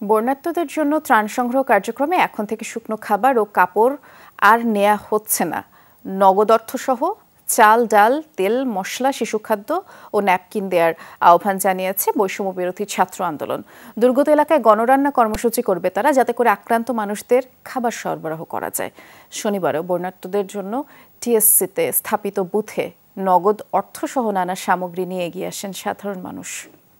বন্যার্তদের জন্য ত্রাণ সংগ্রহ কার্যক্রমে এখন থেকে শুকনো খাবার ও কাপড় আর নেওয়া হচ্ছে না। নগদ অর্থসহ চাল, ডাল, তেল, মশলা, শিশুখাদ্য ও ন্যাপকিন দেওয়ার আহ্বান জানিয়েছে বৈষম্য বিরোধী ছাত্র আন্দোলন। দুর্গত এলাকায় গণরান্না কর্মসূচি করবে তারা, যাতে করে আক্রান্ত মানুষদের খাবার সরবরাহ করা যায়। শনিবারও বন্যার্তদের জন্য টিএসসিতে স্থাপিত বুথে নগদ অর্থসহ নানা সামগ্রী নিয়ে এগিয়ে আসেন সাধারণ মানুষ।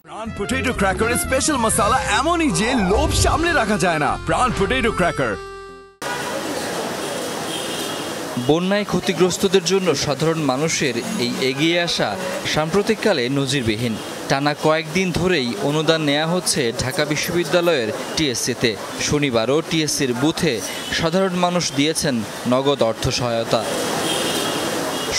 প্রাণ পটেটো ক্র্যাকারের স্পেশাল মশলা এমনই যে লোভ সামলে রাখা যায় না। প্রাণ পটেটো ক্র্যাকার। বন্যায় ক্ষতিগ্রস্তদের জন্য সাধারণ মানুষের এই এগিয়ে আসা সাম্প্রতিককালে নজিরবিহীন। টানা কয়েকদিন ধরেই অনুদান নেওয়া হচ্ছে ঢাকা বিশ্ববিদ্যালয়ের টিএসসিতে। শনিবারও টিএসসির বুথে সাধারণ মানুষ দিয়েছেন নগদ অর্থ সহায়তা।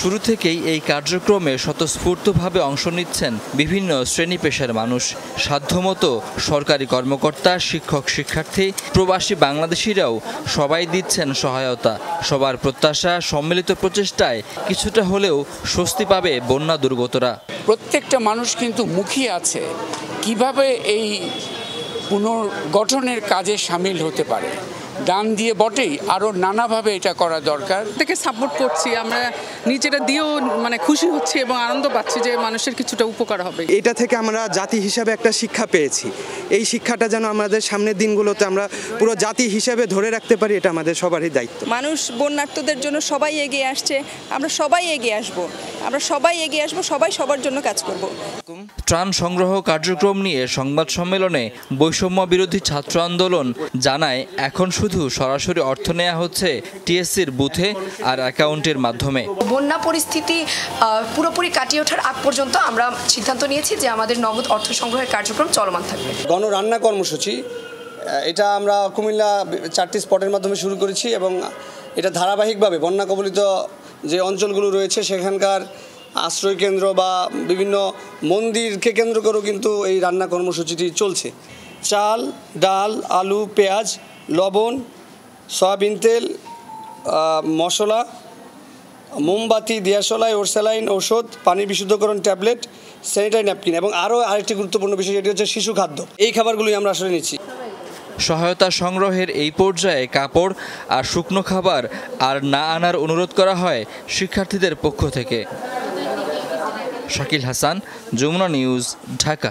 শুরু থেকেই এই কার্যক্রমে স্বতঃস্ফূর্তভাবে অংশ নিচ্ছেন বিভিন্ন শ্রেণী পেশার মানুষ। সাধ্যমতো সরকারি কর্মকর্তা, শিক্ষক, শিক্ষার্থী, প্রবাসী বাংলাদেশিরাও সবাই দিচ্ছেন সহায়তা। সবার প্রত্যাশা, সম্মিলিত প্রচেষ্টায় কিছুটা হলেও স্বস্তি পাবে বন্যা দুর্গতরা। প্রত্যেকটা মানুষ কিন্তু মুখিয়ে আছে কিভাবে এই পুনর্গঠনের কাজে সামিল হতে পারে। দান দিয়ে বটেই, আরও নানাভাবে এটা করা দরকার। থেকে সাপোর্ট করছি, আমরা নিজেরা দিয়েও খুশি হচ্ছি এবং আনন্দ পাচ্ছি যে মানুষের কিছুটা উপকার হবে। এটা থেকে আমরা জাতি হিসাবে একটা শিক্ষা পেয়েছি। এই শিক্ষাটা যেন আমাদের সামনের দিনগুলোতে আমরা পুরো জাতি হিসাবে ধরে রাখতে পারি, এটা আমাদের সবারই দায়িত্ব। মানুষ বন্যার্তদের জন্য সবাই এগিয়ে আসছে, আমরা সবাই এগিয়ে আসব, সবাই সবার জন্য কাজ করব। ত্রাণ সংগ্রহ কার্যক্রম নিয়ে সংবাদ সম্মেলনে বৈষম্য বিরোধী ছাত্র আন্দোলন জানায়, এখন শুধু সরাসরি অর্থ নেওয়া হচ্ছে টিএসসির বুথে আর অ্যাকাউন্টের মাধ্যমে। বন্যা পরিস্থিতি পুরোপুরি কাটিয়ে ওঠার আগ পর্যন্ত আমরা সিদ্ধান্ত নিয়েছি যে আমাদের নগদ অর্থ সংগ্রহের কার্যক্রম চলমান থাকবে। গণরান্না কর্মসূচি এটা আমরা কুমিল্লা 4টি স্পটের মাধ্যমে শুরু করেছি এবং এটা ধারাবাহিকভাবে বন্যা কবলিত যে অঞ্চলগুলো রয়েছে সেখানকার আশ্রয় কেন্দ্র বা বিভিন্ন মন্দিরকে কেন্দ্র করেও কিন্তু এই রান্না কর্মসূচিটি চলছে। চাল, ডাল, আলু, পেঁয়াজ, লবণ, সয়াবিন তেল, মশলা, মোমবাতি, দিয়াশলাই, ওরস্যালাইন, ঔষধ, পানি বিশুদ্ধকরণ ট্যাবলেট, স্যানিটারি ন্যাপকিন এবং আরও আরেকটি গুরুত্বপূর্ণ বিষয়, যেটি হচ্ছে শিশু খাদ্য। এই খাবারগুলোই আমরা আসলে নিচ্ছি। সহায়তা সংগ্রহের এই পর্যায়ে কাপড় আর শুকনো খাবার আর না আনার অনুরোধ করা হয় শিক্ষার্থীদের পক্ষ থেকে। শাকিল হাসান, যমুনা নিউজ, ঢাকা।